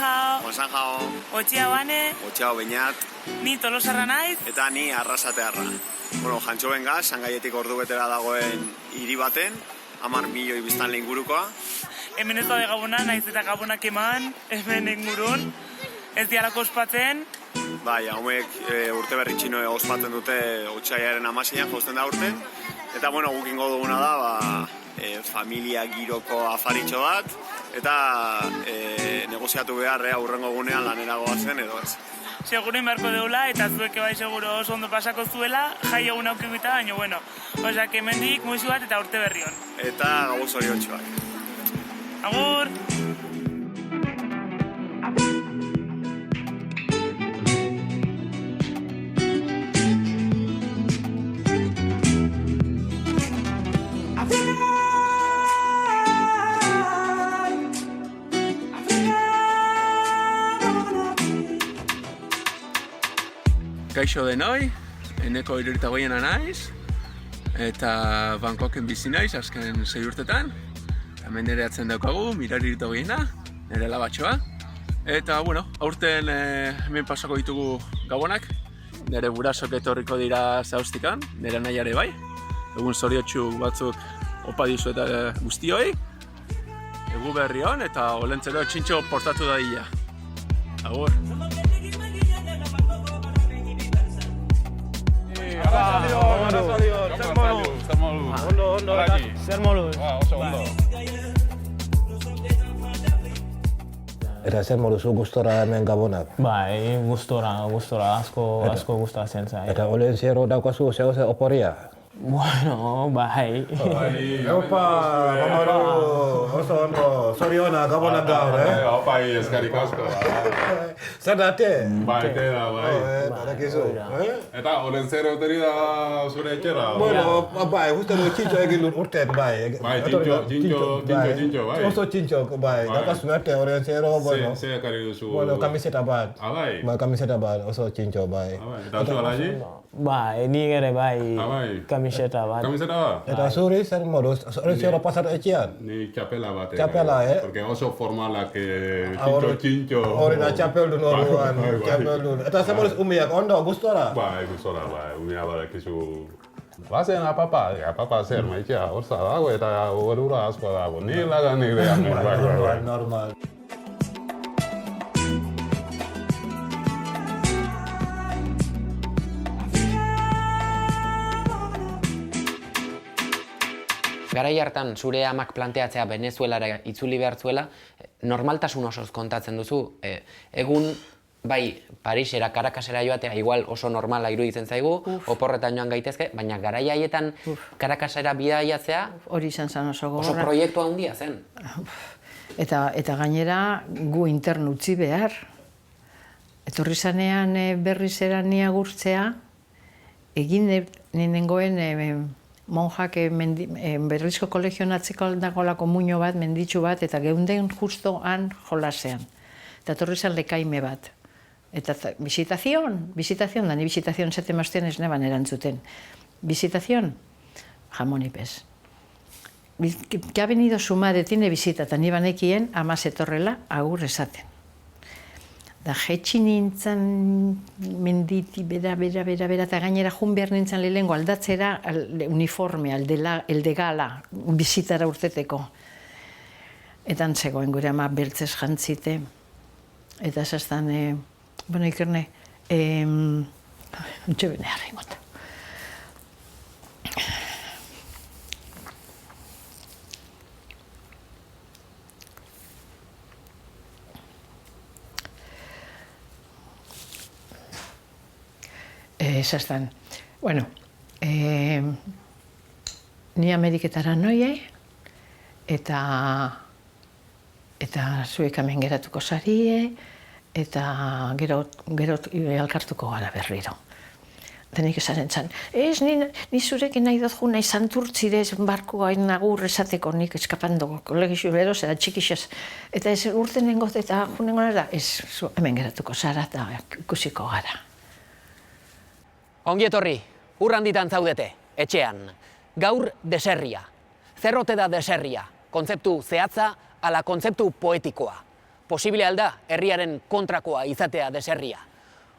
hao. Osan jao. Otxia bane. Otxia beñat. Ni Tolosarra naiz. Eta ni Arrasatearra. Bueno, Jantxoben gaz, Sangaietik ordu betera dagoen hiri baten, 10 milioi biztanle ingurukoa. Hemen ez daude gabona, naiz eta gabonak eman, hemen ingurun. Ez diarako ospatzen. Bai, hauek urte berri txino ospatzen dute Otsaiaren 16an jozten da urten. Eta, bueno, guk ingo duguna da, familia giroko afaritxo bat, eta negoziatu behar aurrengo gunean lanera goazen edo ez. Segurin beharko deula, eta zueke bai seguro oso ondo pasako zuela, jai egun aukibita, baina, bueno, osak hemendik muizu bat eta urte berri hon. Eta gabuz zoriontsuak. Agur! Kaixo denoi, eneko 78a naiz, eta Bangkoken bizi naiz azken 6 urtetan. Hemen nire atzen daukagu, Mirari 78a, nire labatxoa. Eta, bueno, aurten hemen pasako ditugu gabonak. Nire burasok etorriko dira zauztikan, nire nahiare bai. Egun zoriotsu batzuk opa dizu eta guztioi. Egu berri hon eta olentzero txintxo portatu da dila. Agur! Zer moduz? Oso ondo. Eta zer moduzu gustora hemen gabonak? Bai, gustora, asko gustatzen zait. Eta olentziero daukazu zehose oporia? Bueno, bai. Opa, mamaru, oso ondo, zoriona gabonak gaur, Opa, eskerrik asko. Zer date? Bai, da, bai. Badakizu. Eta olentzero teri da zure etxera? Bueno, bai, justu txintxo egin dut urten, bai. Bai, txintxo, bai. Oso txintxo, bai. Daukazu arte olentzero, bueno. Ze ekarri duzu? Bueno, kamiseta bat. Bai? Bai, kamiseta bat, oso txintxo, bai. Eta zu alaji? Bai, ni ere bai kamiseta bat. Kamiseta bat? Eta zuri zer moduz? Olentzero pasatu etxean? Ni txapela bat. Txapela, Porque oso formalak txintxo. Horina txapeldun orduan, txapeldun. Eta zer moduz umiak, ondo, gustora? Bai, gustora, bai. Umia badakizu. Bazen apapa zer, maitea, horza dago eta horura asko dago. Ni lagan nire hemen, bai. Normal. Garai hartan zure amak planteatzea Venezuelara itzuli behar zuela, normaltasun osoz kontatzen duzu. Egun, bai, Parisera, Caracasera joatea, igual oso normala iruditzen zaigu, oporretan joan gaitezke, baina garai haietan Caracasera bidaiatzea hori izan zen oso gogorra. Oso proiektu handia zen. Eta gainera gu intern utzi behar. Etorri zanean berriz erani agurtzea, egin nengoen monjak berrizko kolegioan atzeko dagoelako muino bat, menditsu bat, eta geunden justo han jolasean. Eta etorri zen lekaime bat. Eta visitazion, da ni visitazion zete mazten ez neban erantzuten. Visitazion, jamón y pez. Que ha venido su madre, tiene visita, eta ni banekien ama zetorrela agur esaten. Da jetxi nintzen menditi, bera, eta gainera jun behar nintzen lehengo aldatzera uniforme, el de gala, bizitara urteteko. Eta antzegoen gure ama beltzez jantzite. Eta zaztan, bueno, ikerne, untxe bene harri mota. Zaztan, bueno, ni Ameriketara noie, eta zuek hemen geratuko zarie, eta gero elkartuko gara berriro. Eta nik esaten zan, ez, ni zurekin nahi dut nahi santurtzirez barkoa nagur esateko nik eskapando kolegizu beroz, eta txikixez. Eta ez urten nengoz eta junengo nara, ez, hemen geratuko zara eta ikusiko gara. Ongi etorri, urranditan zaudete, etxean. Gaur deserria. Zer ote da deserria? Kontzeptu zehatza ala kontzeptu poetikoa. posible alda herriaren kontrakoa izatea deserria.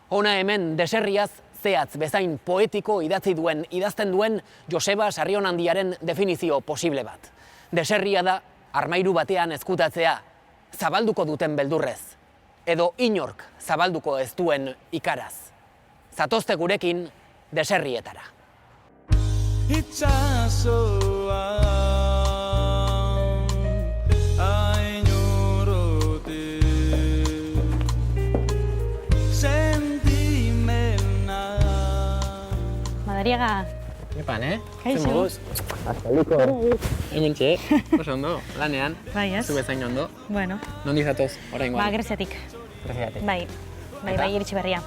Hona hemen deserriaz zehatz bezain poetiko idazten duen Joseba Sarrionandiaren definizio posible bat. Deserria da armairu batean ezkutatzea, zabalduko duten beldurrez, edo inork zabalduko ez duen ikaraz. Zatozte gurekin deserrietara. Madariaga. Epan, Kaixo. Zer moduz? Azkaliko. Hementxe, oso ondo, lanean. Bai, ez? Zu bezain ondo. Bueno. Nondi zatoz, oraingoan? Ba, Greziatik. Greziatik. Bai, iritsi berria.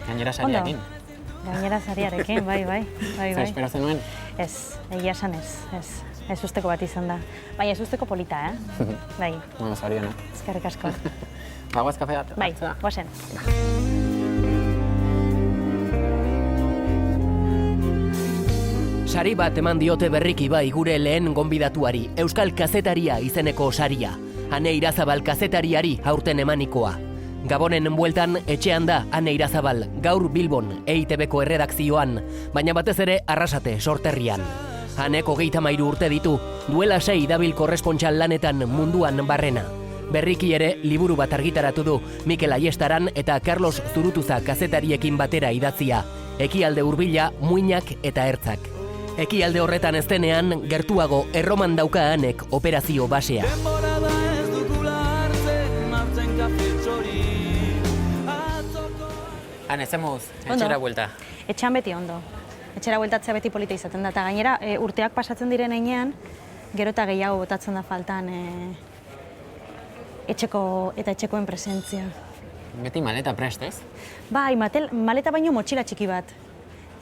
Gainera sariakin. Gainera sariarekin, bai. Zer espero zenuen? Ez, egia esan ez. Ez usteko bat izan da. Bai, ez usteko polita, Bai. Bueno, zariona. Eskerrik asko. Bagoaz kafe bat? Bai, guazen. Sari bat eman diote berriki bai gure lehen gonbidatuari, Euskal Kazetaria izeneko saria. Ane Irazabal kazetariari aurten emanikoa. Gabonen bueltan etxean da Ane Irazabal, gaur Bilbon, EITB-ko erredakzioan, baina batez ere Arrasate sorterrian. Anek 33 urte ditu, duela 6 dabil korrespontxal lanetan munduan barrena. Berriki ere liburu bat argitaratu du Mikel Aiestaran eta Carlos Zurutuza kazetariekin batera idatzia. Ekialde hurbila, muinak eta ertzak. Ekialde horretan ez denean, gertuago erroman dauka Anek operazio basea. Ane, zer moduz, etxera buelta? Etxean beti ondo. Etxera bueltatzea beti polita izaten da. Eta gainera, urteak pasatzen diren heinean, gero eta gehiago botatzen da faltan etxekoen presentzia. Beti maleta prest, ez? Bai, maleta baino motxila txiki bat.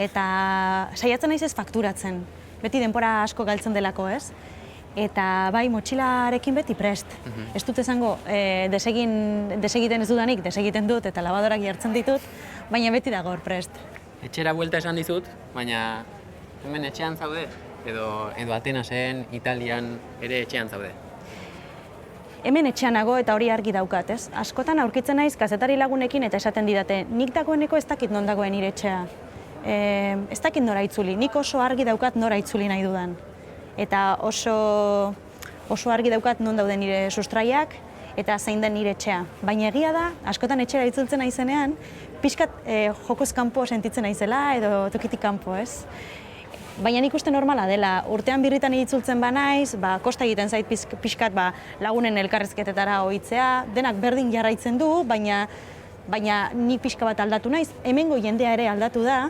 Eta saiatzen naiz ez fakturatzen. Beti denbora asko galtzen delako, ez? Eta bai, motxilarekin beti prest. Ez dut esango, desegiten ez dudanik, desegiten dut eta labadorak jartzen ditut, baina beti dago hor prest. Etxera buelta esan dizut, baina hemen etxean zaude? Edo Atenasen, Italian ere etxean zaude? Hemen etxean nago eta hori argi daukat, ez? Askotan aurkitzen naiz kazetari lagunekin eta esaten didate, nik dagoeneko ez dakit non dagoen nire etxea. Ez dakit nora itzuli, nik oso argi daukat nora itzuli nahi dudan. Eta oso argi daukat non dauden nire sustraiak eta zein den nire etxea. Baina egia da, askotan etxera itzultzen naizenean, pixkat jokoz kanpo sentitzen naizela edo tokitik kanpo, ez? Baina nik uste normala dela, urtean birritan itzultzen banaiz, kosta egiten zait pixkat lagunen elkarrezketetara ohitzea, denak berdin jarraitzen du, baina nik pixka bat aldatu naiz, hemengo jendea ere aldatu da,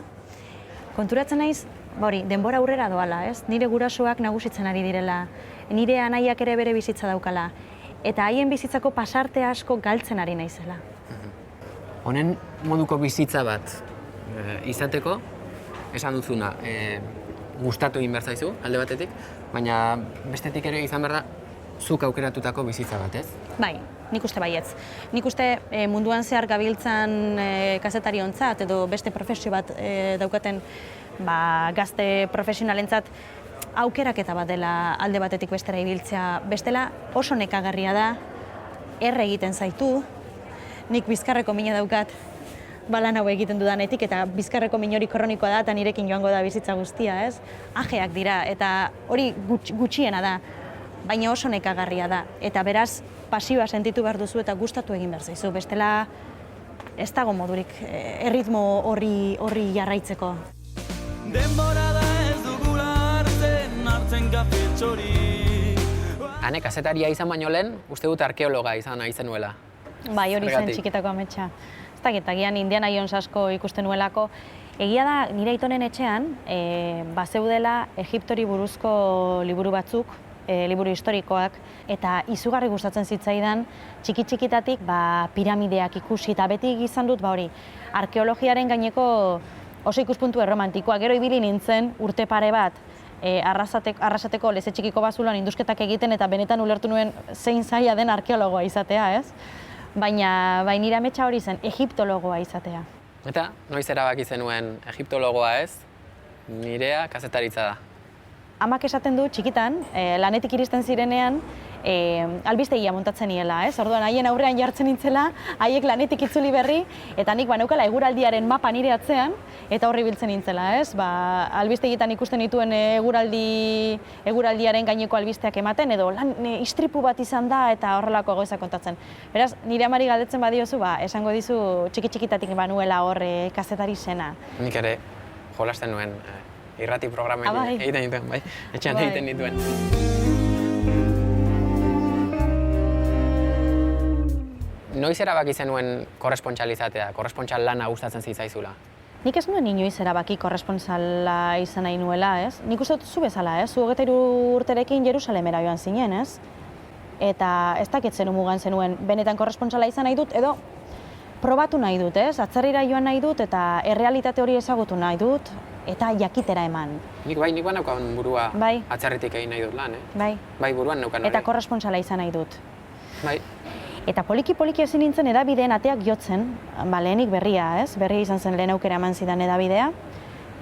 konturatzen naiz, denbora aurrera doala, ez? Nire gurasoak nagusitzen ari direla, nire anaiak ere bere bizitza daukala, eta haien bizitzako pasarte asko galtzen ari naizela. Honen moduko bizitza bat izateko, esan duzuna, gustatu egin behar zaizu, alde batetik, baina bestetik ere izan behar da, zuk aukeratutako bizitza bat, ez? Bai, nik uste baietz. Nik uste munduan zehar gabiltzan kazetariontzat edo beste profesio bat daukaten gazte profesionalentzat aukeraketa bat dela alde batetik bestera ibiltzea. Bestela oso nekagarria da, erre egiten zaitu, nik bizkarreko mina daukat lan hau egiten dudanetik eta bizkarreko min hori kronikoa da eta nirekin joango da bizitza guztia, ez? Ajeak dira eta hori gutxiena da. Baina oso nekagarria da, eta beraz pasioa sentitu behar duzu eta gustatu egin behar zaizu. Bestela ez dago modurik erritmo horri jarraitzeko. Denbora da ez dugula hartzen kafetxori. Ane, kazetaria izan baino lehen, uste dut arkeologa izan nahi zenuela. Bai, hori zen txikitako ametsa. Ez dakit, agian Indiana Jones asko ikusten nuelako. Egia da, nire aitonen etxean, bazeudela Egiptori buruzko liburu batzuk, liburu historikoak, eta izugarri gustatzen zitzaidan txiki-txikitatik piramideak ikusi, eta beti izan dut hori, arkeologiaren gaineko oso ikuspuntu erromantikoa. Gero ibili nintzen urte pare bat Arrasateko leze txikiko bazuloan indusketak egiten eta benetan ulertu nuen zein zaila den arkeologoa izatea, ez? Baina nire ametsa hori zen, egiptologoa izatea. Eta, noiz erabaki zenuen egiptologoa ez, nirea kazetaritza da. Amak esaten du txikitan, lanetik iristen zirenean, albistegia montatzen niela, ez? Orduan, haien aurrean jartzen nintzela, haiek lanetik itzuli berri, eta nik neukala eguraldiaren mapa nire atzean, eta horri biltzen nintzela, ez? Albistegietan ikusten dituen eguraldiaren gaineko albisteak ematen, edo lan istripu bat izan da, eta horrelako gauzak kontatzen. Beraz, nire amari galdetzen badiozu, esango dizu txiki-txikitatik banuela hor kazetari zena. Nik ere jolasten nuen irrati programen egiten dituen, bai? Etxean egiten dituen. Noiz erabaki zenuen korrespontxalizatea, korrespontxal lana gustatzen zitzaizula? Nik ez nuen inoiz erabaki korrespontsala izan nahi nuela, ez? Nik uste dut zu bezala, ez? Zu 23 urterekin Jerusalemera joan zinen, ez? Eta ez dakit zen umugan zenuen benetan korrespontsala izan nahi dut, edo probatu nahi dut, ez? Atzerrira joan nahi dut eta errealitate hori ezagutu nahi dut, eta jakitera eman. Nik banaukan burua atzerritik egin nahi dut lan, Bai. Bai, buruan naukan hori. Eta korrespontsala izan nahi dut. Bai. Eta poliki-poliki ezin nintzen edabideen ateak jotzen, lehenik berria, ez? Berria izan zen lehen aukera eman zidan edabidea.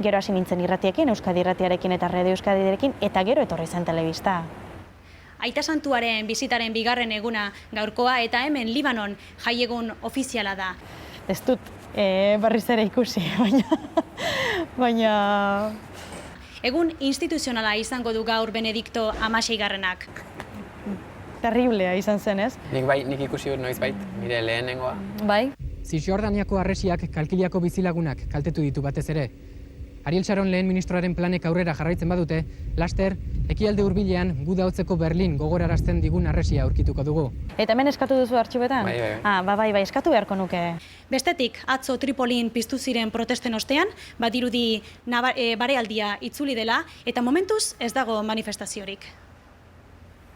Gero hasi nintzen irratiekin, Euskadi Irratiarekin eta Radio Euskadirekin, eta gero etorri zen telebista. Aita Santuaren bisitaren bigarren eguna gaurkoa, eta hemen Libanon jaiegun ofiziala da. Ez dut berriz ere ikusi, baina... Egun instituzionala izango du gaur Benedikto 16. Terriblea izan zen, ez? Nik ikusi dut noizbait, nire lehenengoa. Bai. Zisjordaniako harresiak Kalkiliako bizilagunak kaltetu ditu batez ere. Ariel Sharon lehen ministroaren planek aurrera jarraitzen badute, laster, ekialde hurbilean guda hotzeko Berlin gogorarazten digun harresia aurkituko dugu. Eta hemen eskatu duzu artxibetan? Bai. Bai, eskatu beharko nuke. Bestetik, atzo Tripolin piztu ziren protesten ostean, badirudi barealdia itzuli dela, eta momentuz ez dago manifestaziorik.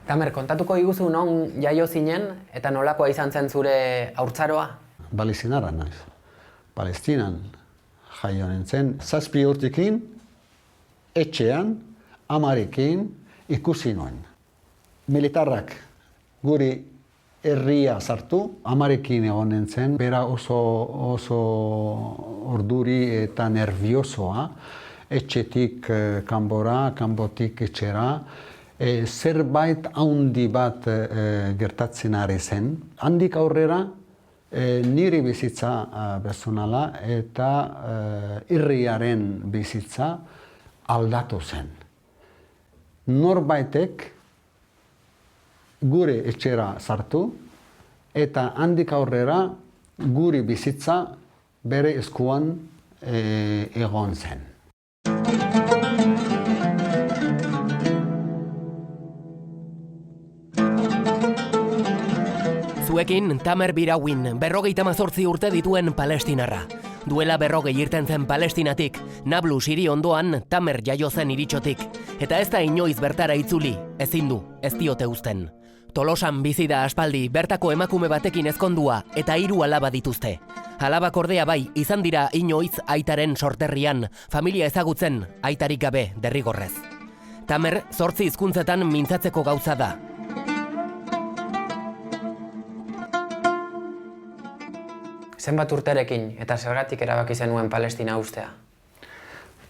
Tamer, kontatuko iguzu non jaio zinen eta nolakoa izan zen zure haurtzaroa? Balezinara naiz. Palestinan jaio nintzen. 7 urtekin, etxean, amarekin ikusi nuen. Militarrak guri herria sartu, amarekin egon nintzen. Bera oso orduri eta nerviosoa. Etxetik kanbora, kanbotik etxera. Zerbait handi bat gertatzen ari zen. Handik aurrera, niri bizitza personala eta herriaren bizitza aldatu zen. Norbaitek gure etxera sartu eta handik aurrera gure bizitza bere eskuan egon zen. Zuekin Tamer Birauin, 58 urte dituen palestinarra. Duela 40 irten zen Palestinatik, Nablus hiri ondoan Tamer jaio zen iritsotik. Eta ez da inoiz bertara itzuli, ezin du, ez diote uzten. Tolosan bizi da aspaldi, bertako emakume batekin ezkondua eta 3 alaba dituzte. Alabak ordea bai, izan dira inoiz aitaren sorterrian, familia ezagutzen, aitarik gabe derrigorrez. Tamer 8 hizkuntzetan mintzatzeko gauza da. Zenbat urterekin eta zergatik erabaki zenuen Palestina uztea?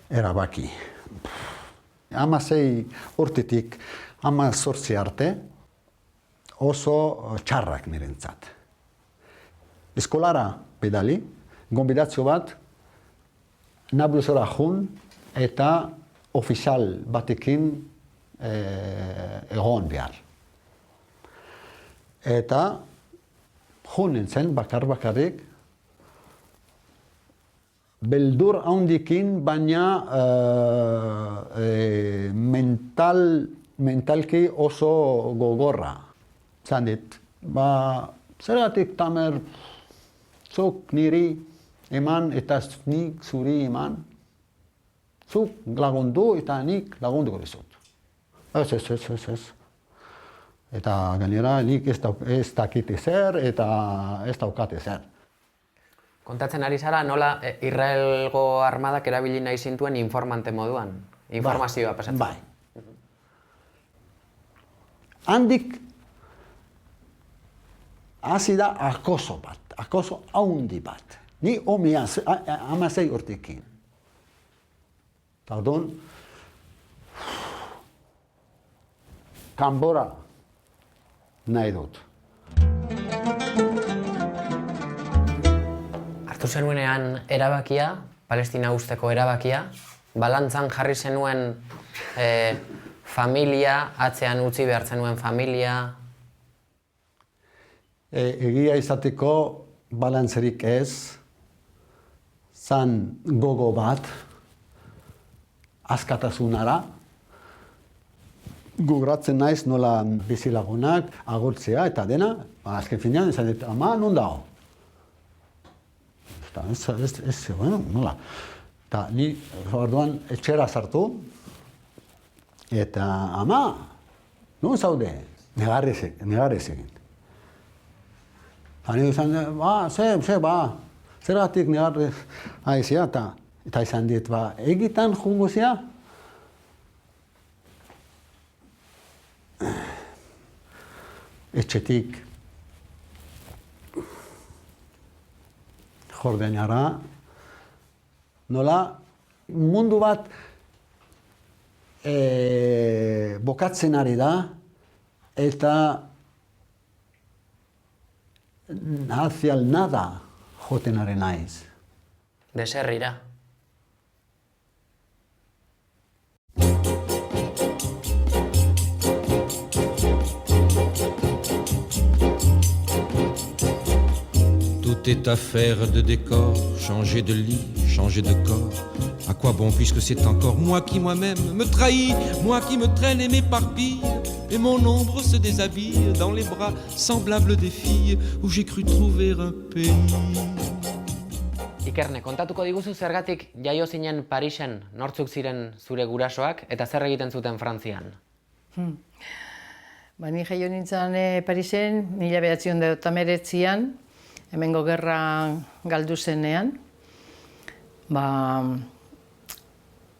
Erabaki. 16 urtetik 18 arte oso txarrak nirentzat. Eskolara pedali, gonbidazio bat, Nablusora jun eta ofizial batekin egon behar. Eta jun nintzen bakarrik, beldur handikin, baina mentalki oso gogorra. Zan dit, zergatik Tamer, zuk niri eman eta nik zuri eman, zuk lagundu eta nik lagunduko dizut. Ez. Eta gainera nik ez dakit ezer eta ez daukat ezer. Kontatzen ari zara, nola Israelgo armadak erabili nahi zintuen informante moduan? Informazioa pasatzen. Bai. Handik hasi da akoso bat, akoso haundi bat. Ni omia 16 urtekin. Tardun, kanbora nahi dut. Hartu zenuenean erabakia, Palestina uzteko erabakia, balantzan jarri zenuen familia, atzean utzi behar zenuen familia? Egia izateko balantzerik ez, zan gogo bat, askatasunara, gogoratzen naiz nola bizilagunak, agurtzea eta dena, azken finean esan dut, ama, non dago? Ez, bueno, nola. Eta ni orduan etxera sartu, eta ama, non zaude? Negarrez egin. Hani izan dut, zergatik negarrez aizia, eta izan dit, egitan jungo zia? Etxetik Jordainara, nola mundu bat bokatzen ari da, eta hacia el nada joten ari naiz. Deserrira. Tout est affaire de décor, changer de lit, changer de corps. À quoi bon puisque c'est encore moi qui moi-même me trahis, moi qui me traîne et m'éparpille, et mon ombre se déshabille dans les bras semblables des filles où j'ai cru trouver un pays. Ikerne, kontatuko diguzu zergatik jaio zinen Parisen, nortzuk ziren zure gurasoak eta zer egiten zuten Frantzian? Ni jaio nintzen Parisen 1919an, hemengo gerra galdu zenean.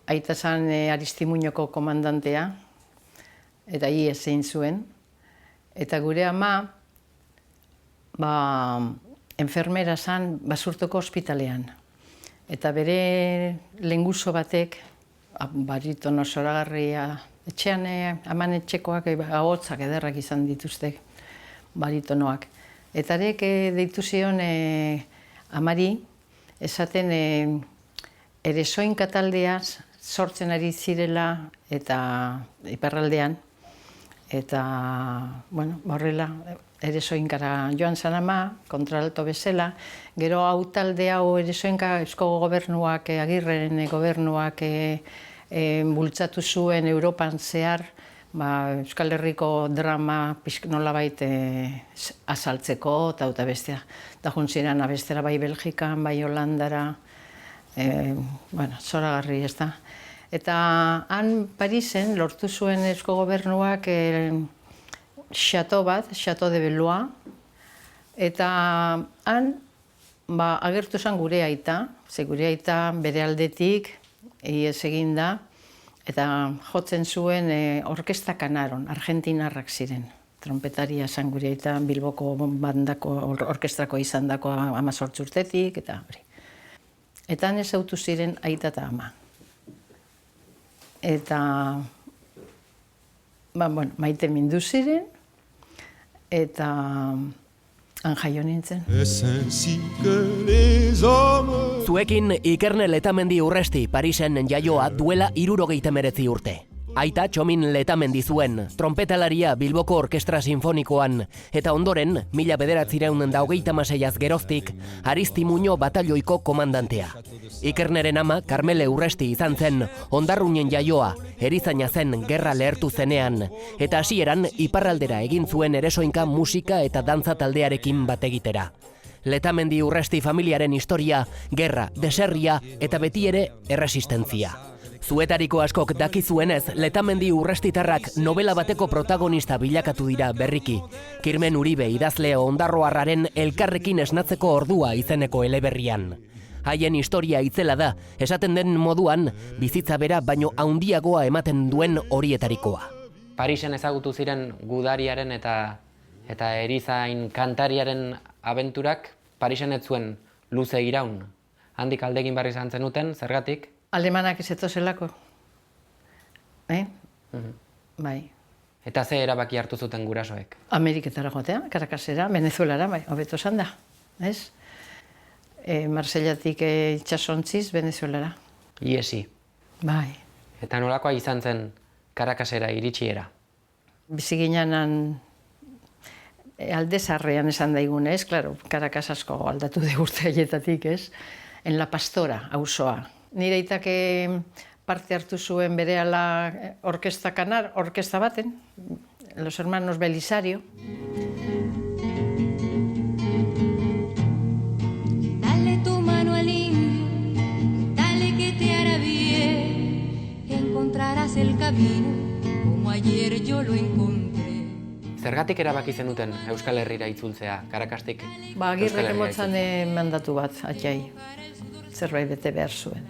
Aita zan Aristimuñoko komandantea, eta ihes egin zuen. Eta gure ama, enfermera zan Basurtoko ospitalean. Eta bere lehenguso batek, baritono zoragarria, etxean aman etxekoak ahotsak ederrak izan dituzte, baritonoak. Eta arek deitu zion amari, esaten Eresoinka taldea sortzen ari zirela eta iparraldean, eta horrela Eresoinkara joan zan ama, kontralto bezala, gero hau talde hau Eresoinka Eusko Gobernuak, Agirreren gobernuak bultzatu zuen Europan zehar, Euskal Herriko drama nolabait azaltzeko eta bestea. Eta juntziren abestera bai Belgikan, bai Holandara, zoragarri ez da. Eta han Parisen lortu zuen Eusko Gobernuak xato bat, Xato de Bellois, eta han agertu zen gure aita, ze gure aita bere aldetik ihes egin da, eta jotzen zuen orkesta kanaron, argentinarrak ziren. Trompetaria zen gure aita Bilboko bandako orkestrako izan dako 18 urtetik, eta hori. Eta han ezautu ziren aita eta ama. Eta maite mindu ziren, eta han jaio nintzen. Zuekin Ikerne Letamendi Urresti Parisen jaioa duela 69 urte. Aita Txomin Letamendi zuen, trompetalaria Bilboko Orkestra Sinfonikoan, eta ondoren, 1926 geroztik, Aristimuño batalioiko komandantea. Ikerneren ama Karmele Urresti izan zen, Hondarrunen jaioa, erizaina zen gerra lehertu zenean, eta hasieran iparraldera egin zuen Eresoinka musika eta dantza taldearekin bat egitera. Letamendi Urresti familiaren historia, gerra, deserria eta beti ere erresistentzia. Zuetariko askok dakizuenez, Letamendi Urrestitarrak novela bateko protagonista bilakatu dira berriki. Kirmen Uribe idazle ondarroarraren Elkarrekin esnatzeko ordua izeneko eleberrian. Haien historia itzela da, esaten den moduan, bizitza bera baino handiagoa ematen duen horietarikoa. Parisen ezagutu ziren gudariaren eta erizain kantariaren abenturak, Parisen ez zuen luze iraun. Handik aldegin barri izan zenuten, zergatik? Alemanak ez etozelako. Bai. Eta ze erabaki hartu zuten gurasoek? Ameriketara joatea, Caracasera, Venezuelara, bai, hobeto esan da, ez? Marsellatik itxasontziz Venezuelara. Iesi. Bai. Eta nolakoa izan zen Caracasera iritsiera? Bizi ginenan alde zarrean esan daigun, ez? Claro, Caracas asko aldatu de urte haietatik, ez? En La Pastora, auzoa. Nire aitake parte hartu zuen berehala orkesta baten, los hermanos Belisario. Dale tu mano al indio, dale que te hará bien, encontrarás el camino como ayer yo lo encontré. Zergatik erabaki zenuten Euskal Herrira itzultzea, Caracastik? Agirrek emotzan mandatu bat, atxai. Zerbait bete behar zuen.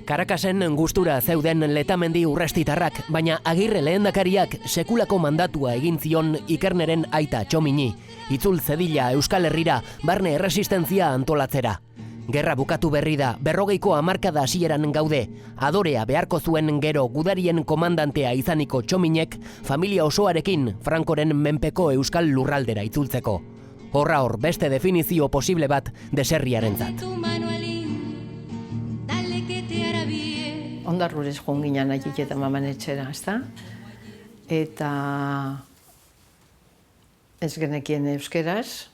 Caracasen gustura zeuden Letamendi Urrestitarrak, baina Agirre lehendakariak sekulako mandatua egin zion Ikerneren aita Txomini, itzul zedila Euskal Herrira barne erresistentzia antolatzera. Gerra bukatu berri da, 40ko hamarkada hasieran gaude, adorea beharko zuen gero gudarien komandantea izaniko Txominek, familia osoarekin Frankoren menpeko Euskal Lurraldera itzultzeko. Horra hor beste definizio posible bat deserriarentzat. Ondarrurez joan ginen aitik eta maman etxera, ezta? Eta ez genekien euskeraz,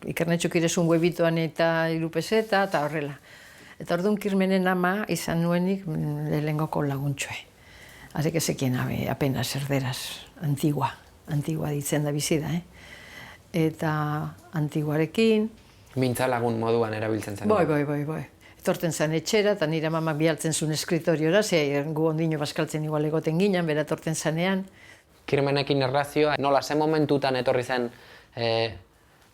Ikernetxuk irezun webitoan eta irupeseta eta horrela. Eta orduan Kirmenen ama izan nuenik lehengoko laguntxoe. Azek ezekien apenas erderaz, antigua ditzen da bizi da, Eta antiguarekin... Mintza lagun moduan erabiltzen zen. Bai. Etorten zen etxera, eta nire mamak bialtzen zuen eskritoriora, gu ondino baskaltzen igual egoten ginen, bera etorten zanean. Kirmenekin erlazioa, nola, ze momentutan etorri zen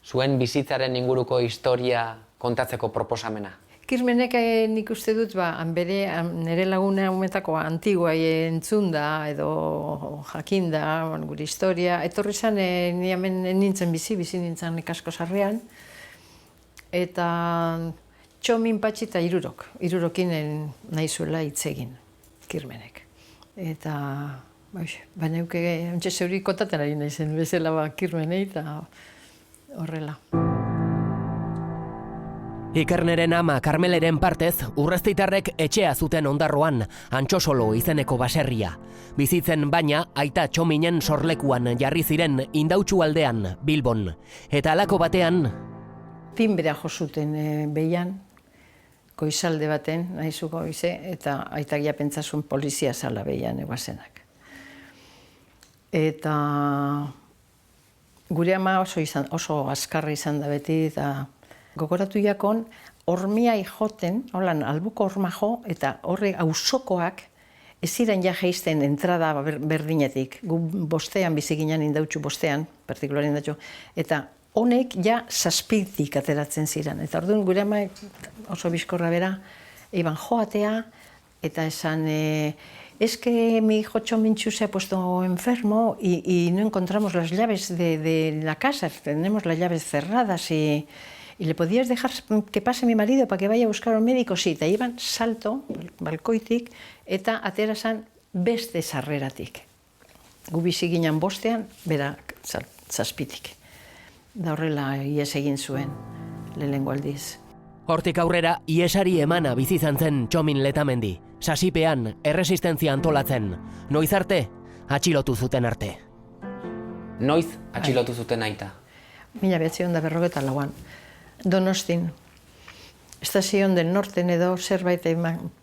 zuen bizitzaren inguruko historia kontatzeko proposamena? Kirmenek nik uste dut, nire laguna umetako antigua entzunda edo jakinda, gure historia. Etorri zen, ni hemen nintzen bizi nintzen ikasko sarrean, eta Txomin Patxi eta irurokin nahi zuela hitz egin, Kirmenek. Eta, baina ontsa zeuri kontaten ari nahi zen bezala Kirmenei eta horrela. Ikerneren ama Karmeleren partez, Urrestitarrek etxea zuten Ondarroan, Antxosolo izeneko baserria. Bizitzen baina, aita Txominen sorlekuan jarri ziren Indautxu aldean, Bilbon. Eta halako batean... Tinbera jo zuten behian, goizalde baten, nahizu goize, eta aitak ja pentsasun polizia zala behian eguazenak. Eta gure ama oso azkarra izan da beti, eta gogoratu jakon, hormia ijoten, holan, albuko horma jo, eta horre auzokoak ez ziren ja geizten entrada berdinetik. Gu bostean bizi ginen Indautxu bostean, partikular Indautxu, eta honek ja zazpitik ateratzen ziren. Eta orduan gure ama oso bizkorra bera, iban joatea, eta esan, es que mi hijo Txomintxu se ha puesto enfermo y no encontramos las llaves de la casa, tenemos las llaves cerradas y le podías dejar que pase mi marido para que vaya a buscar un médico, sí, eta iban salto, balkoitik, eta aterazan beste sarreratik. Gu bizi ginen bostean, bera zazpitik. Da horrela ies egin zuen, lehenengo aldiz. Hortik aurrera, iesari emana bizi izan zen Txomin Letamendi. Sasipean, erresistentzia antolatzen. Noiz arte, atxilotu zuten arte. Noiz atxilotu zuten aita? 1954an. Donostin. Estazion del Norten edo zerbait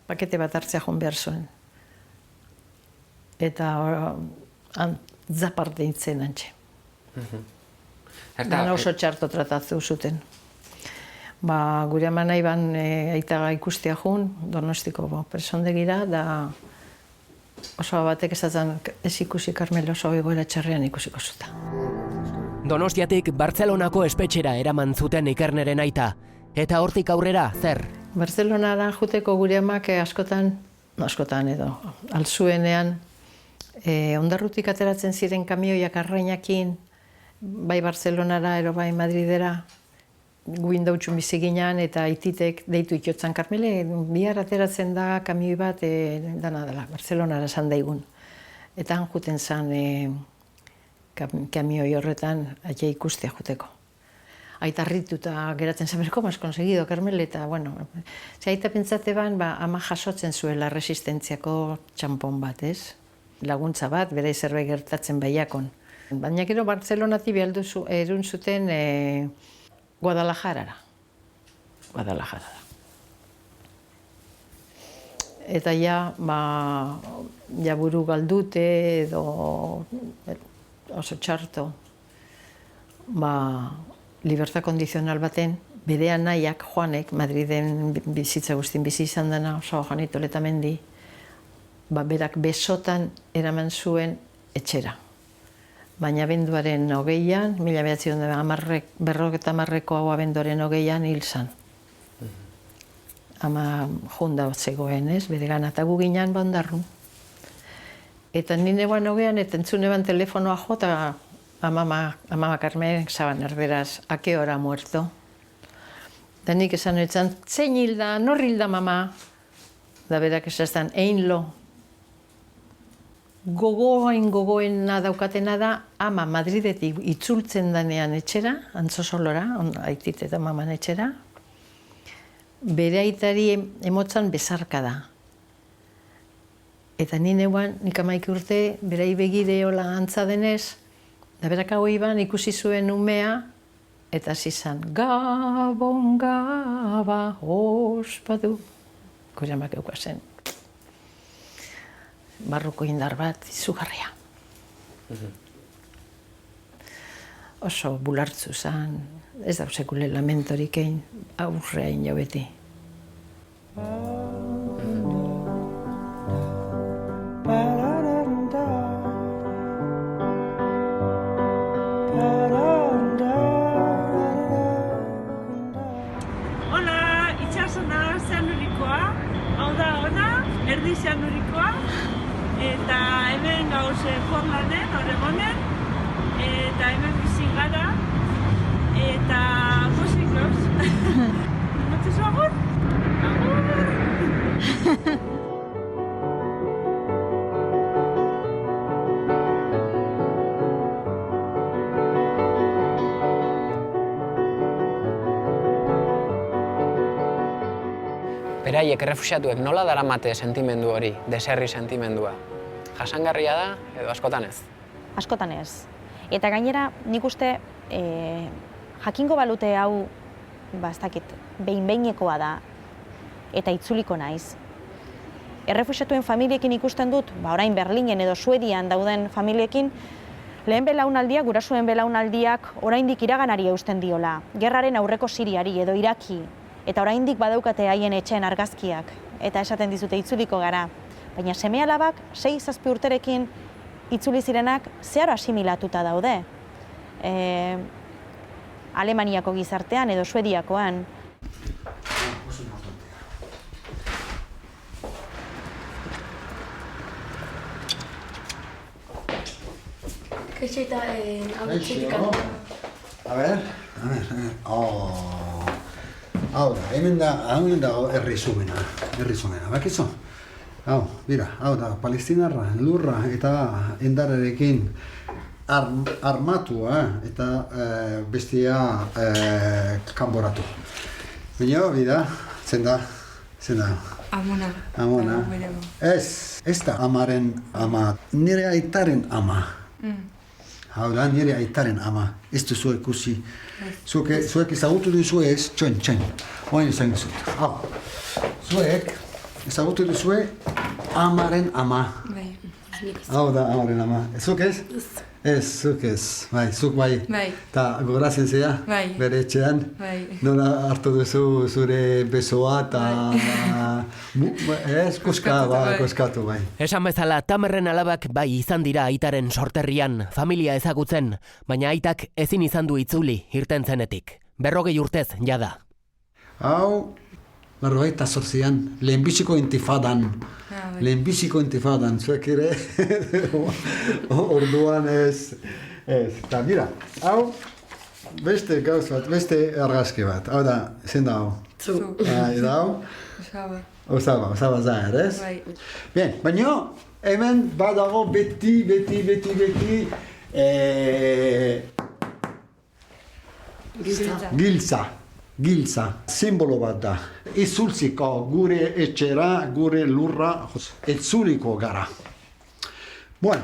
pakete bat hartzea joan behar zuen. Eta zaparte intzen antxe. Dana oso txarto tratatu zuten. Gure ama nahi ban aita ikustea jun, Donostiko presondegira, da oso batek esatzen ez ikusi Karmel oso egoera txarrean ikusiko zuta. Donostiatik Bartzelonako espetxera eraman zuten Ikerneren aita. Eta hortik aurrera, zer? Bartzelonara juteko gure amak askotan edo, altzuenean, ondarrutik ateratzen ziren kamioiak arrainakin, bai Bartzelonara, ero bai Madridera, gu Indautxun bizi ginen, eta aititek deitu ikotzan Karmele, bihar ateratzen da kamioi bat, dana dela, Bartzelonara esan daigun. Eta han juten zen kamioi horretan aia ikustea juteko. Aita harrituta geratzen zen, ¿cómo has conseguido, Carmel? Eta, bueno, aita pentsate ban, ama jasotzen zuela resistentziako txampon bat, ez? Laguntza bat, bere zerbait gertatzen baiakon. Baina gero Bartzelonati erun zuten Guadalajarara. Eta ja buru galdute edo oso txarto, libertad kondizional baten, bere anaiak Juanek, Madriden bizitza guztin bizi izan dena, oso Juanito Letamendi, berak besotan eraman zuen etxera. Baina abenduaren 20an, 1950ko hau abenduaren 20an hil zan. Ama junda zegoen, ez, bere gana, eta gu ginean Ondarrun. Eta nire guan 20an, eta entzune ban telefonoa jo, eta Amama Carmen zaban erberaz, ¿a qué hora ha muerto? Da nik esan etzan, zein hilda, nor hilda mama? Da berak esaztan, einlo. Gogoena daukatena da, ama Madridetik itzultzen danean etxera, Antzosolora, aitit eta maman etxera, bere aitari emotzan bezarka da. Eta nik 11 urte, berai begire hola antza denez, da berak hau iban ikusi zuen umea, eta zizan, Gabon gaba ospatu. Kuramak eukazen. Barruko indar bat, izugarria. Oso bulartzu zan, ez da sekule lamentorik egin, aurrein jo beti. Erdi Xanurikoa, eta hemen gauze Portlanen, Oregonen, eta hemen bizi gara, eta pozik gauz. Motzezu agur? Agur! Beraiek, errefuxiatuek, nola daramate sentimendu hori, deserri sentimendua? Jasangarria da edo askotan ez? Askotan ez. Eta gainera, nik uste jakingo balute hau, ez dakit, behin-behinekoa da eta itzuliko naiz. Errefuxiatuen familiekin ikusten dut, orain Berlinen edo Suedian dauden familiekin, lehen belaunaldiak, gurasuen belaunaldiak oraindik iraganari eusten diola. Gerraren aurreko Siriari edo Iraki. Eta oraindik badaukate haien etxeen argazkiak, eta esaten dizute itzuliko gara. Baina seme-alabak 6-7 urterekin itzuli zirenak zeharo asimilatuta daude. Alemaniako gizartean edo Suediakoan. Kaixo eta abetxetik kanta. A ver. Hau da, hemen da herri zumena, bakizu? Hau, bira, hau da, palestinarra, lurra eta endararekin armatua eta bestia kanboratu. Baina, bida, zen da? Amona. Ez da amaren ama, nire aitaren ama. Hau da, nire aitaren ama, ez duzu ikusi. Zuek ezagutu duzu ez, txoin. Oin izan duzut. Hau, zuek ezagutu duzu amaren ama. Hau da, amaren ama. Zuk ez? Ez, zuk ez. Zuk bai. Ta gogoratzen zea, bere etxean. Nola hartu duzu zure besoa eta... Ez, koskatu bai. Esan bezala, Tamerren alabak bai izan dira aitaren sorterrian, familia ezagutzen, baina aitak ezin izan du itzuli irten zenetik. 40 urtez, jada. Hau, 48an, lehenbiziko intifadan. Zuek ere, orduan ez. Eta mira, hau, beste gauz bat, beste argazki bat. Hau da, zen da hau. Zu. Eta hau? Osaba zahar, ez? Bien, baina hemen badago beti giltza, simbolo bat da. Itzultziko gure etxera, gure lurra, itzuliko gara. Bueno.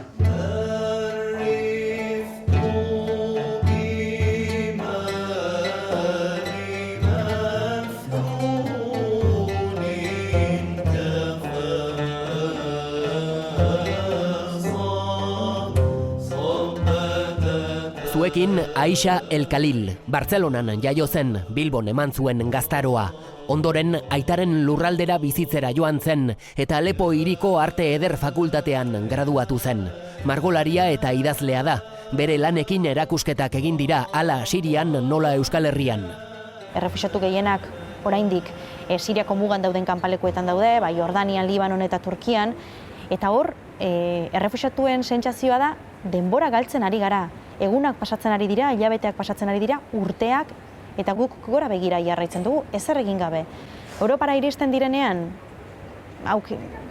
Zuekin Aixa El Khalil, Bartzelonan jaio zen, Bilbon eman zuen gaztaroa. Ondoren aitaren lurraldera bizitzera joan zen eta Alepo hiriko arte eder fakultatean graduatu zen. Margolaria eta idazlea da. Bere lanekin erakusketak egin dira hala Sirian nola Euskal Herrian. Errefuxiatu gehienak oraindik Siriako mugan dauden kanpalekuetan daude, bai Jordanian, Libanon eta Turkian, eta hor errefuxiatuen sentsazioa da denbora galtzen ari gara. Egunak pasatzen ari dira, hilabeteak pasatzen ari dira, urteak, eta guk gora begira jarraitzen dugu, ezer egin gabe. Europara iristen direnean,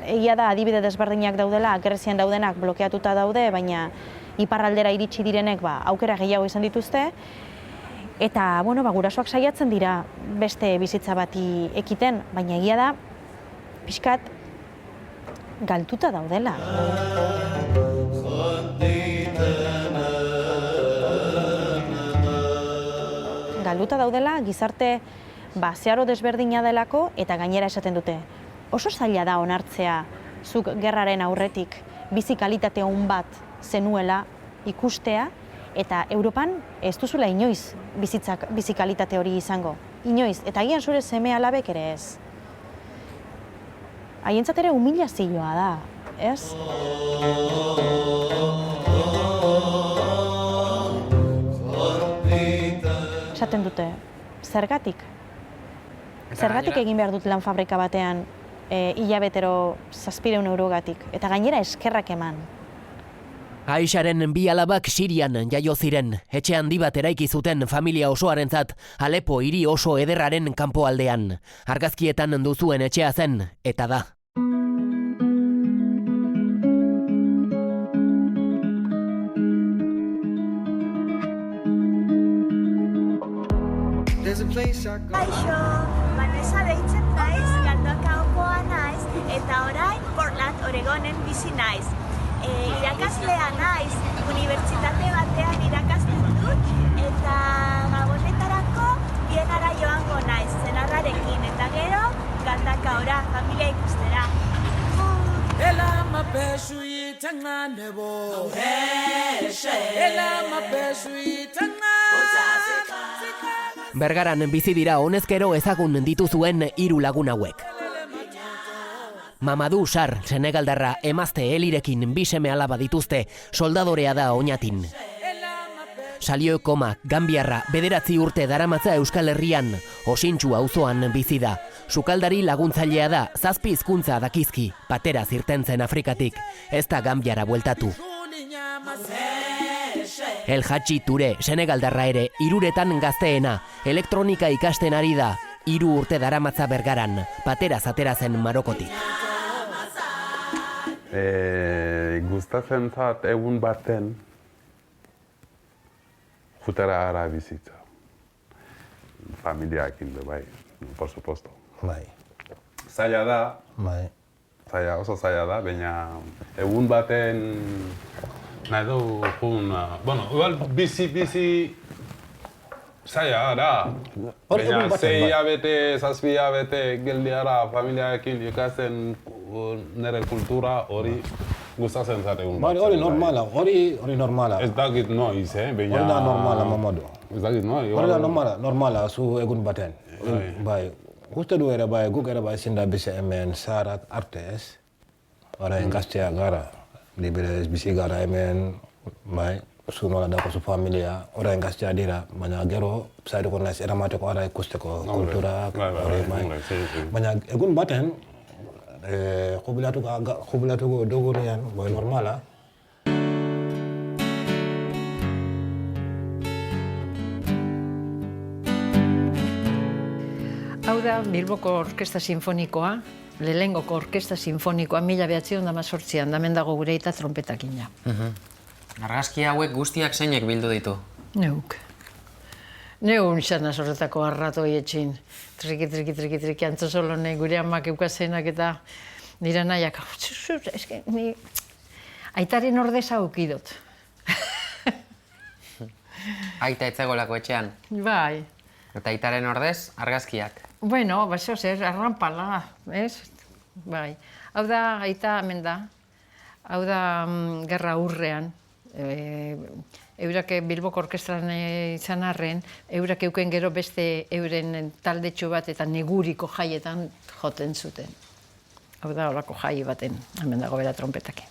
egia da adibide desberdinak daudela, Grezian daudenak blokeatuta daude, baina iparraldera iritsi direnek aukera gehiago izan dituzte, eta gurasoak saiatzen dira beste bizitza bati ekiten, baina egia da, pixkat, galtuta daudela. Galduta daudela, gizarte zeharo desberdina delako eta gainera esaten dute. Oso zaila da onartzea zuk gerraren aurretik bizi kalitate on bat zenuela ikustea eta Europan ez duzula inoiz bizi kalitate hori izango. Inoiz, eta agian zure seme alabek ere ez. Haientzat ere humilazioa da, ez? Esaten dute, zergatik? Zergatik egin behar dut lan fabrika batean hilabetero 700 eurogatik, eta gainera eskerrak eman. Aixaren bi alabak Sirian jaio ziren, etxe handi bat eraiki zuten familia osoarentzat Alepo hiri oso ederraren kanpoaldean. Argazkietan duzuen etxea zen, eta da. Kaixo, Vanessa deitzen naiz, Galdakaokoa naiz, eta orain Portland, Oregonen bizi naiz. Irakaslea naiz, unibertsitate batean irakasten dut, eta gabonetarako Bienara joango naiz, senarrarekin, eta gero Galdakaora, familia ikustera. Ela mapesu itangane bo, ela mapesu itangane. Bergaran bizi dira honezkero ezagun dituzuen 3 lagun hauek. Mamadou Sarr, senegaldarra, emazte Elirekin 2 seme alaba dituzte, soldadorea da oinatin. Salio Koma, Gambiarra, 9 urte daramatza Euskal Herrian, Osintxu auzoan bizi da. Sukaldari laguntzailea da, 7 hizkuntza dakizki, patera zirtentzen Afrikatik, ez da Gambiara bueltatu. El Hatxi Ture, senegaldarra ere, 3 gazteena, elektronika ikasten ari da, 3 urte daramatza Bergaran, patera zatera zen Marokotik. Gustatzen zat egun baten jutera gara bizitza. Familiaekin be bai, por supuesto. Bai. Zaila da, Bai. oso zaila da, baina egun baten nahi du igual bizi zaila da. Baina 6 hilabete, 7 hilabete geldiara familiaekin ikasten nire kultura hori gustatzen zat egun Bai, hori normala. Ez dakit noiz, baina... Hori da normala, Mamadou. Ez dakit noiz. Hori da normala, zu egun baten. Bai. Uste du ere bai, guk ere bai zinda bizi hemen zaharak arte ez. Orain gaztea gara, liberez bizi gara hemen, bai, zu nola dako zu familia, orain gaztea dira, baina gero zaiduko naiz eramateko ara ikusteko kulturak, hori bai. Baina egun baten, jubilatuko dugunean, bai normala. Hau da Bilboko Orkestra Sinfonikoa, lehenengoko Orkestra Sinfonikoa 1918an, da hemen dago gure eta trompetakin ja. Argazki hauek guztiak zeinek bildu ditu? Neuk. Neu nixan horretako arratoi etxin. Triki, antzosolo nahi gure amak eukazenak eta nire nahiak. Aitaren ordez haukidot. Aita etzegolako etxean? Bai. Eta aitaren ordez, argazkiak? Bueno, baso zer, arranpala, ez? Bai. Hau da, aita hemen da. Hau da, gerra urrean. Eurak Bilboko Orkestran izan arren, eurak euken gero beste euren taldetxo bat eta neguriko jaietan joten zuten. Hau da, horako jai baten, hemen dago bera trompetake.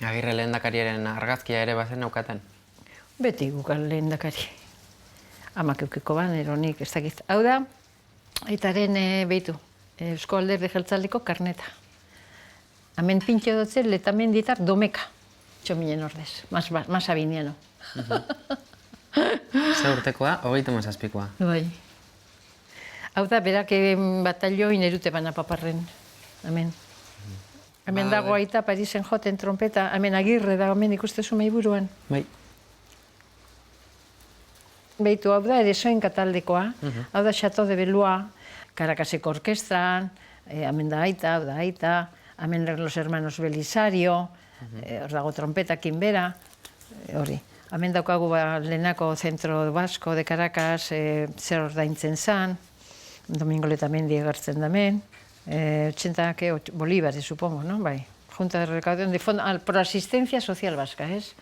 Agirre lehendakariaren argazkia ere bazen naukaten? Beti gukan lehendakari. Amak eukiko ban, eronik, ez dakit. Hau da, aitaren behitu, Eusko Alderdi Jeltzaldeko karneta. Hemen pintxe dutzen letamen ditar domeka, txominen ordez, mas abiniano. Ze urtekoa, 37koa. Bai. Hau da, berak batalioin erute bana paparren, hemen. Hemen dago aita Parisen joten trompeta, hemen Agirre da, hemen ikustezu meiburuan. Bai. Beitu, hau da, ere soin kataldekoa, hau da, Chateau de Belua, Karakaseko orkestran, hemen da aita, hau da aita, hemen los hermanos Belisario, hor dago trompetakin bera, hori. Hemen daukagu lehenako Centro Vasco de Caracas, zer ordaintzen zan, Domingo Letamendi egartzen damen, 80, Bolívares, supongo, no? Bai. Junta de Recaudación de Fondo, por Asistencia Social Vasca, ez?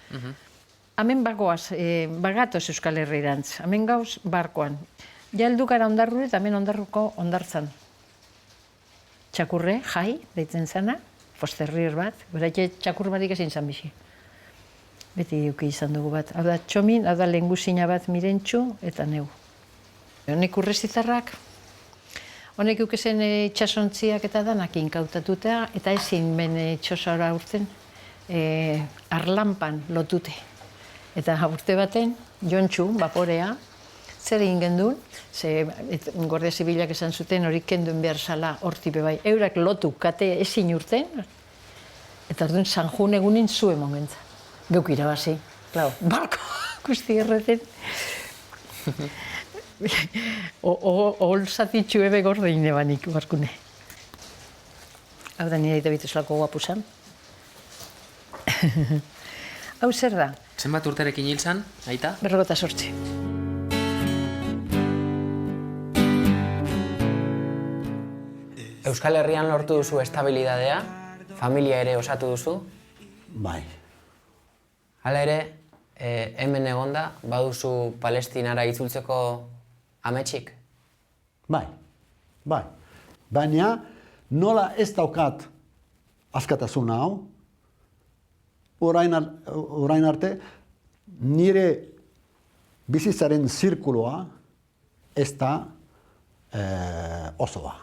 Hemen bagoaz, bagatoz Euskal Herrirantz, hemen gauz barkoan. Ja heldukara ondarru eta hemen ondarruko ondartzan. Txakurre, jai, deitzen zana, posterrier bat, gura txakur barik ezin zan bizi. Beti euki izan dugu bat. Hau da txomin, hau da lehengusina bat mirentxu eta neu. Honek urrezitarrak, honek eukezen itxasontziak eta danak inkautatuta, eta ezin ben txosara urten arlanpan lotute. Eta urte baten, jontxu, vaporea, zer egin gendun, ze Guardia Zibilak esan zuten hori kenduen behar zala hortipe bai. Eurak lotu kate ezin urten, eta orduan San Jun egunin zu emon gentza. Geuk irabazi, klau, barko guzti erreten. Olzatitxu ebe gordein ebanik barkune. Hau da nire bituzlako guapu zan. Hau zer da? Zenbat urterekin hil zan, aita? 58. Euskal Herrian lortu duzu estabilidadea, familia ere osatu duzu? Bai. Hala ere, hemen egonda, baduzu Palestinara itzultzeko ametsik? Bai. Baina nola ez daukat askatasun hau, orain arte, nire bizitzaren zirkuloa ez da osoa.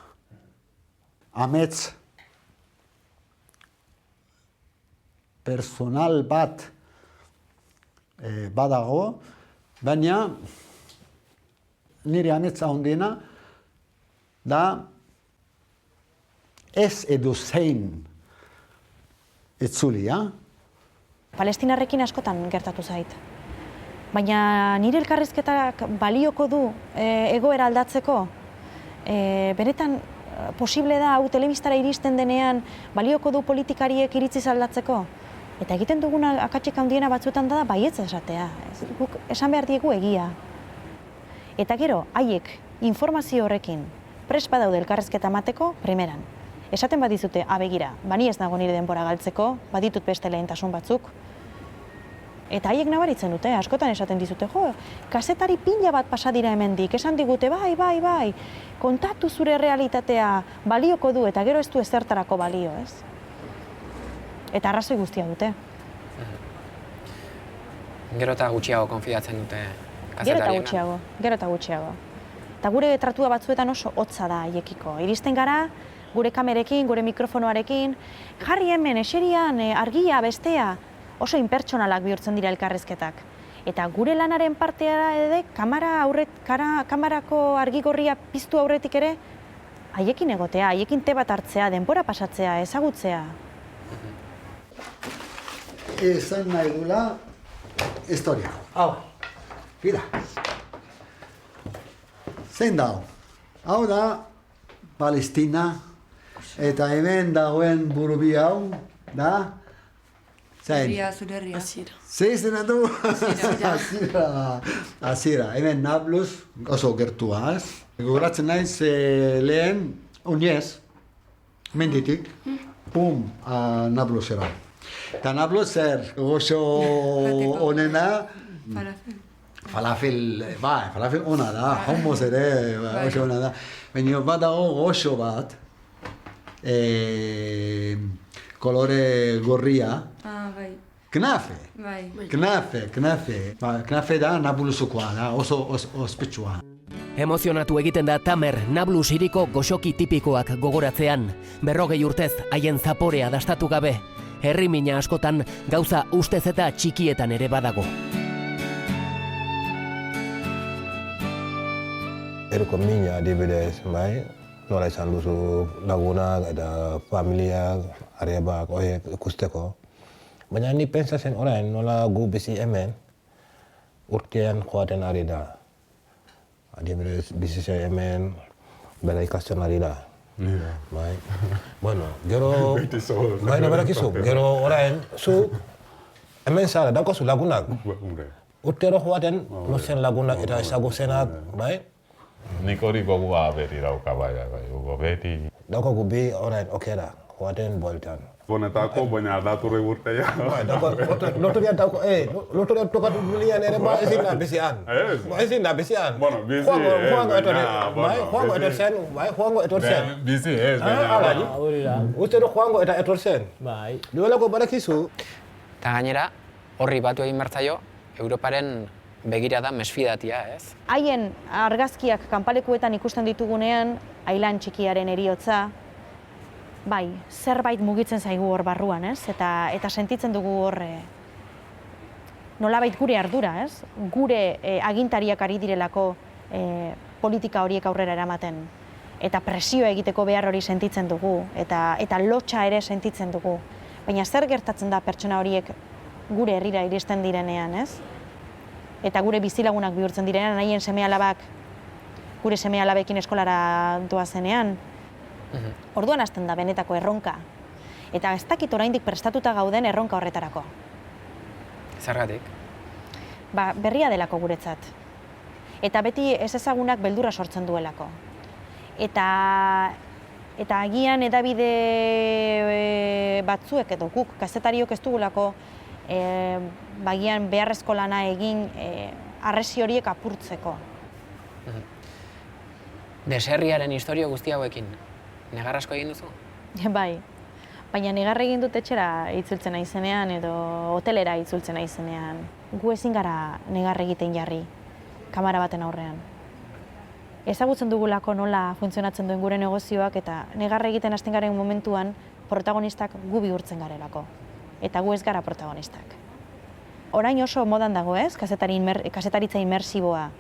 Amets personal bat badago, baina nire ametsa handiena da ez edo zein itzulia. Palestinarrekin askotan gertatu zait. Baina nire elkarrizketak balioko du egoera aldatzeko. Benetan posible da hau telebistara iristen denean balioko du politikariek iritziz aldatzeko. Eta egiten duguna akatsik handiena batzuetan da baietz esatea. Guk esan behar diegu egia. Eta gero, haiek informazio horrekin prest badaude elkarrizketa emateko, primeran. Esaten badizute, begira, bani ez nago nire denbora galtzeko, baditut beste lehentasun batzuk. Eta haiek nabaritzen dute, askotan esaten dizute, kazetari pila bat pasa dira hemendik, esan digute, bai, kontatu zure realitatea balioko du, eta gero ez du ezertarako balio, ez? Eta arrazoi guztia dute. Gero eta gutxiago konfidatzen dute kazetariena. Gero eta gutxiago. Eta gure tratua batzuetan oso hotza da haiekiko. Iristen gara, gure kamerekin, gure mikrofonoarekin, jarri hemen, eserian, argia, bestea, oso inpertsonalak bihurtzen dira elkarrizketak. Eta gure lanaren partea ere, kamarako argigorria piztu aurretik ere, haiekin egotea, haiekin te bat hartzea, denbora pasatzea, ezagutzea. Esan nahi dula historia. Hau, bida. Zein da hau? Hau da Palestina, eta hemen dagoen burubi hau, da? Zain? Zure herria. Zein zena du? Azira. Hemen Nablus, oso gertua, ez? Gogoratzen naiz lehen, oinez, menditik, pum, Nablusera. Eta Nablus zer, oso onena, falafel ona da, hummus ere, oso ona da. Baina bat dago goxo bat, kolore gorria, knafe. Knafe da Nablusukoa, da oso ospetsua. Emozionatu egiten da Tamer Nablus hiriko goxoki tipikoak gogoratzean, 40 urtez haien zaporea dastatu gabe, herri mina askotan gauza ustez eta txikietan ere badago. Erko mina adibidez, bai, nola izan duzu lagunak eta familiak, arebak, horiek ikusteko. Baina ni pentsatzen orain nola gu bizi hemen urtean joaten ari da. Adibidez, bizitzea hemen bera ikasten ari da. Bai. Bueno, gero... Bai, berakizu, gero orain, zu hemen zara, daukazu lagunak. Urtero joaten, nozen lagunak eta ezaguzenak, bai? Nik hori gogua beti dauka, bai, beti. Daukagu bi orain okera, joaten bueltan. Bonetako, baina aldaturri urtea. Bai, loturia tokatu dulian ere ba ezin da bizian. Ezin da bizian. Bueno, bizi Joango etorzen, bai, joango etorzen. Bizi ez, baina. Ustero joango eta etorzen. Bai. Duelako barakizu. Eta gainera, horri batu egin bertzaio, Europaren begirada mesfidatia, ez? Haien argazkiak kanpalekuetan ikusten ditugunean, Ailan txikiaren heriotza, bai, zerbait mugitzen zaigu hor barruan, ez? Eta sentitzen dugu hor nolabait gure ardura, ez? Gure agintariak ari direlako politika horiek aurrera eramaten. Eta presio egiteko behar hori sentitzen dugu, eta lotxa ere sentitzen dugu. Baina zer gertatzen da pertsona horiek gure herrira iristen direnean, ez? Eta gure bizilagunak bihurtzen direnean, haien seme-alabak gure seme-alabekin eskolara doazenean. Orduan hasten da benetako erronka. Eta ez dakit oraindik prestatuta gauden erronka horretarako. Zergatik? Berria delako guretzat. Eta beti ez ezagunak beldurra sortzen duelako. Eta agian edabide batzuek edo guk kazetariok ez dugulako bagian beharrezko lana egin harresi horiek apurtzeko. Deserriaren historio guzti hauekin, negar asko egin duzu? Bai, baina negar egin dut etxera itzultzen naizenean edo hotelera itzultzen naizenean. Gu ezin gara negar egiten jarri, kamera baten aurrean. Ezagutzen dugulako nola funtzionatzen duen gure negozioak eta negar egiten hasten garen momentuan protagonistak gu bihurtzen garelako. Eta gu ez gara protagonistak. Orain oso modan dago, ez? Kazetaritza imersiboa.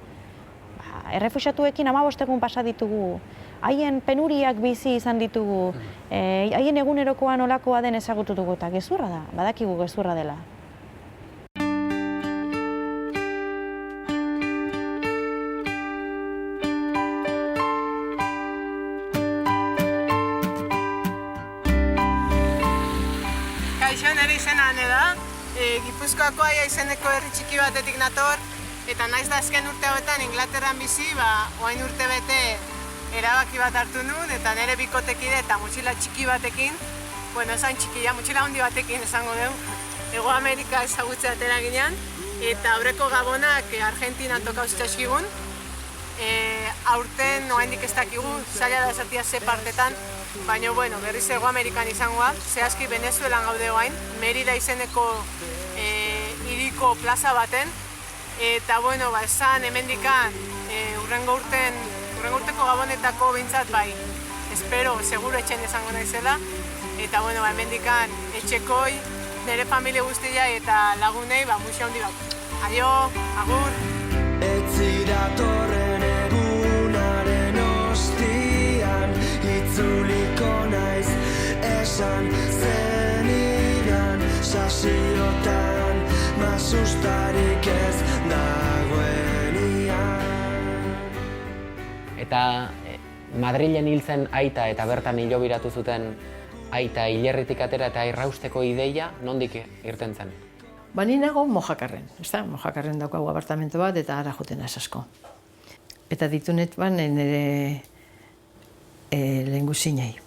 Errefuxiatuekin 15 egun pasa ditugu, haien penuriak bizi izan ditugu, haien egunerokoa nolakoa den ezagutu dugu, eta gezurra da, badakigu gezurra dela. Kaixo, nire izena ane da, Gipuzkoako Aia izeneko herri txiki batetik nator, eta naiz da azken urte hauetan Inglaterran bizi, oain urte bete erabaki bat hartu nun, eta nire bikotekide eta motxila txiki batekin, esan txikia, motxila handi batekin esango dugu, Hego Amerika ezagutzea atera ginean, eta aurreko gabonak Argentinan tokauz txaskigun. Aurten oraindik ez dakigu, zaila da esatia ze partetan, baina berriz Hego Amerikan izangoa, zehazki Venezuelan gaude oain, Merida izeneko hiriko plaza baten, eta esan hemendikan urrengo urteko gabonetako bintzat espero, seguro etxen izango naizela, eta hemendikan etxekoi, nire familia guztia eta lagunei, muixo handi bat. Aio, agur! Ez ziratorren egunaren ostian, izan zenidan sasiotan masustarik ez dagoenian. Eta Madrilen hil zen aita eta bertan hilobiratu zuten aita hilerritik atera eta irrausteko ideia nondik irten zen? Ni nago Mojakarren, Mojakarren daukagu apartamento bat eta ara joten naiz asko. Eta ditunet nire lehengusinei.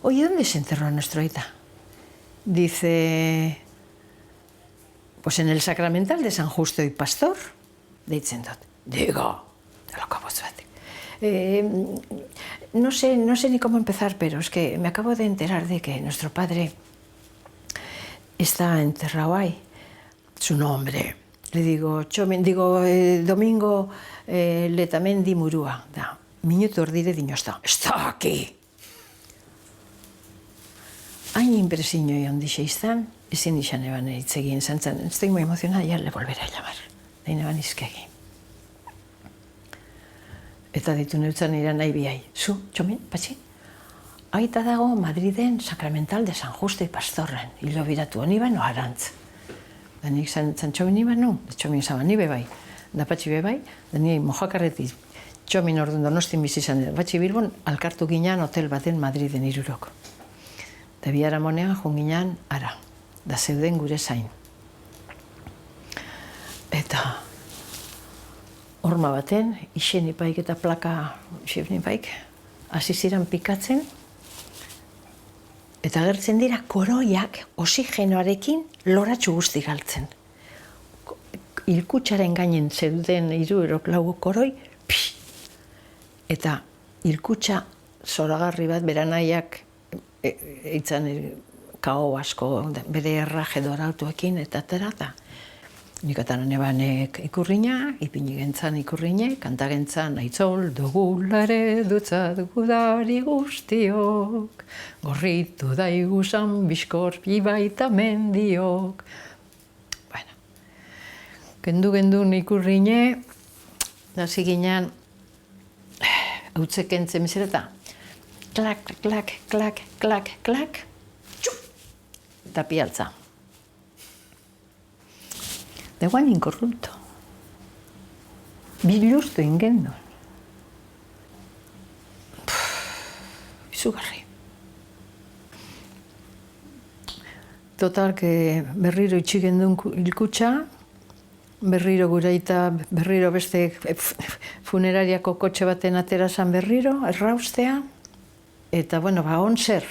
Oye, ¿dónde se enterró nuestro aita? Dice, pues en el Sacramental de San Justo y Pastor, deitzen dut. Digo, te lo acabo de no sé ni cómo empezar, pero es que me acabo de enterar de que nuestro padre está enterrado ahí. Su nombre. Le digo, Domingo Letamendi Murua. Da, minutu erdire dinozta. Está aquí! Hain impresiño handixe izan, ezin izan eban hitz egin zantzen. Estoy muy emocionada, ya le volveré a llamar. Hain eban izkegi. Eta ditu neutzen iran nahi biai. Zu, Txomin, patxi? Aita dago Madriden Sacramental de San Justo y Pastorren. Hilo biratu honi bano harantz. Da nik zan Txomin iban nu, Txomin zaban ni bebai. Da patxi bebai, da ni Mojakarretik Txomin orduan Donostin bizi izan dira. Patxi Bilbon alkartu ginean hotel baten Madriden irurok. Da biara monean joan ginean ara. Da zeuden gure zain. Eta horma baten, Ixenipaik eta plaka Ixenipaik, hasi ziren pikatzen, eta agertzen dira koroiak oxigenoarekin loratxu guzti galtzen. Hilkutxaren gainen zeuden 3 koroi, eta hilkutxa zoragarri bat beranaiak eitzan kao asko bere erraje dorautuekin eta terata. Nikatan nebanek ikurriña, ipini gentzan ikurriñe, kanta gentzan aitzol dugulare dutzat gudari guztiok, gorritu daigusan bizkorpi baita mendiok. Bueno, gendu ikurriñe, da ziginan, hautzek entzen bezereta, klak, klak, klak, klak, klak, txup, eta pialtza. Deguan inkorrupto. Biluztu ingendun. Izugarri. Total, berriro itxigendun hilkutxa, berriro guraita, berriro beste funerariako kotxe baten aterazan berriro, erraustea, eta, bueno, on zer.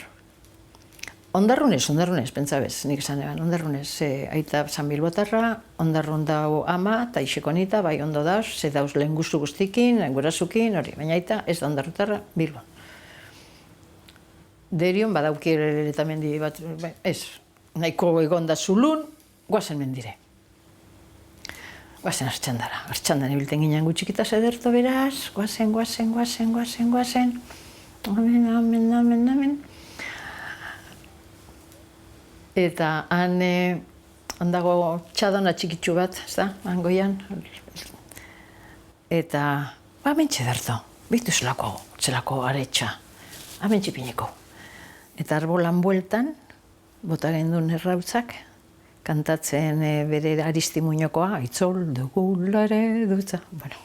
Ondarrunez, pentsabez, nik esan eban, ondarrunez, aita San Bilbotarra, ondarrun dau ama, eta Ixekonita, bai ondo dauz, ze dauz lehen guztu guztikin, gurazukin, hori, baina aita ez da ondarrutarra, Bilbon. Derion, badauki eta mendi bat, ez, nahiko egon da zulun, guazen mendire. Guazen hartxandan ibilten ginen gutxikita zederto beraz, guazen. Amen. Eta han dago txadona txikitsu bat, ez da, han goian. Eta, mentxe derto, bitu zelako aretxa, mentxe pineko. Eta arbolan bueltan, bota gendun errautzak, kantatzen bere aristimuñokoa, aitzol dugulare dutza, bueno.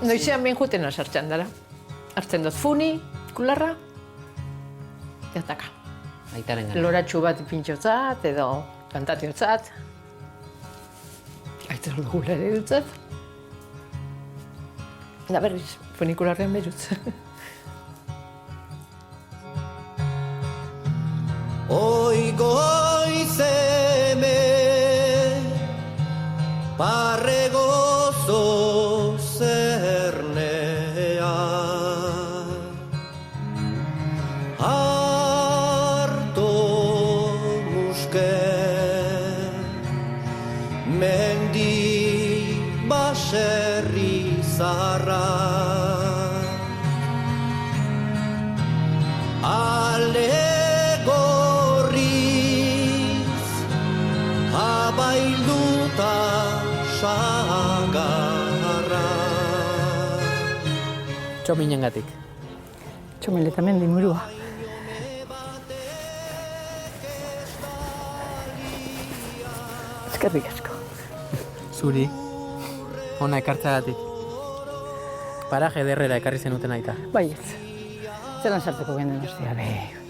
Noizean behin juten sartzen dara. Hartzen dut funi, kularra, jataka. Loratxu bat pintxotzat edo kantatiotzat. Aitzol dugulare dutzat. Da berriz, funikularrean berutz. Oigoizeme parregozo zernea nuke mendi baserri zaharra ale gorriz abailduta sagarra. Txominengatik. Txomiletamendi murua. Eskerrik asko. Zuri, ona ekartzeagatik. Paraje ederrera ekarri zenuten aita. Bai ez. Zelan sartzeko genden ostia,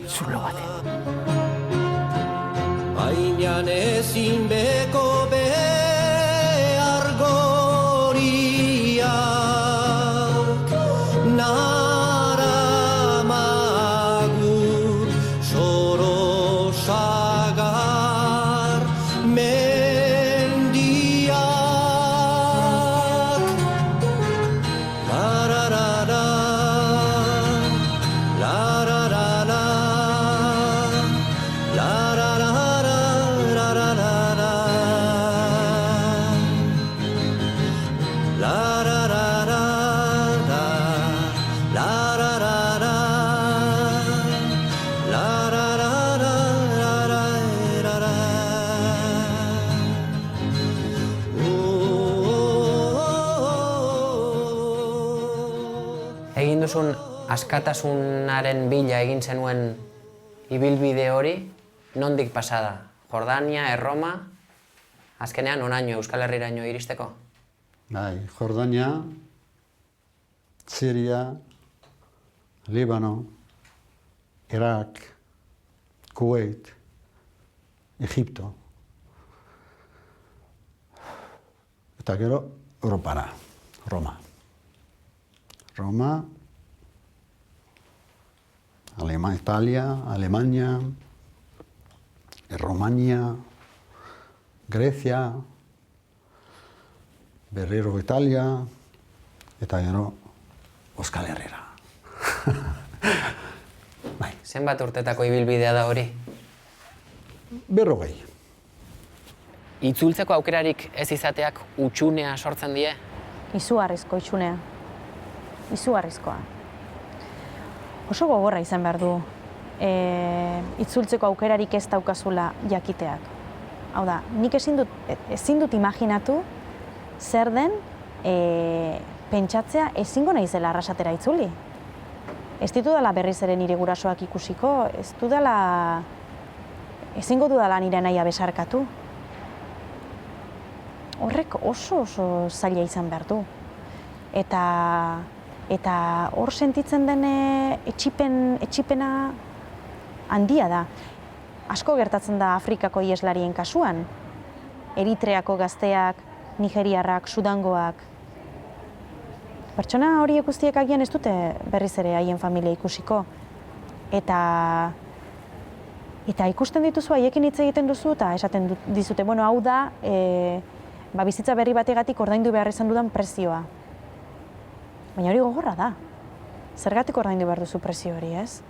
zulo baten. Bainan ezin beko behar goriak naramagur soro sagar mendiak lararara lararara Egin duzun askatasunaren bila egin zenuen ibilbide hori, nondik pasada? Jordania, Erroma, azkenean onaino Euskal Herriraino iristeko? Bai, Jordania, Siria, Líbano, Irak, Kuwait, Egipto. Eta gero, Europara, Roma. Roma, Italia, Alemania, Romania, Grecia, berriro Italia, eta gero Euskal Herrira. Zenbat urtetako ibilbidea da hori? 40. Itzultzeko aukerarik ez izateak utxunea sortzen die? Izugarrizko itxunea. Izugarrizkoa. Oso gogorra izan behar du itzultzeko aukerarik ez daukazula jakiteak. Hau da, nik ezin dut imaginatu zer den pentsatzea ezingo naizela arrasatera itzuli. Ez ditudala berriz ere nire gurasoak ikusiko, ezingo dudala nire nahia besarkatu. Horrek oso zaila izan behar du. Eta hor sentitzen den etxipena handia da. Asko gertatzen da Afrikako iheslarien kasuan. Eritreako gazteak, nigeriarrak, sudangoak. Pertsona horiek guztiek agian ez dute berriz ere haien familia ikusiko. Eta ikusten dituzu, haiekin hitz egiten duzu, eta esaten dizute, hau da, bizitza berri bategatik ordaindu behar izan dudan prezioa. Baina hori gogorra da. Zergatik ordaindu behar duzu prezio hori, ez?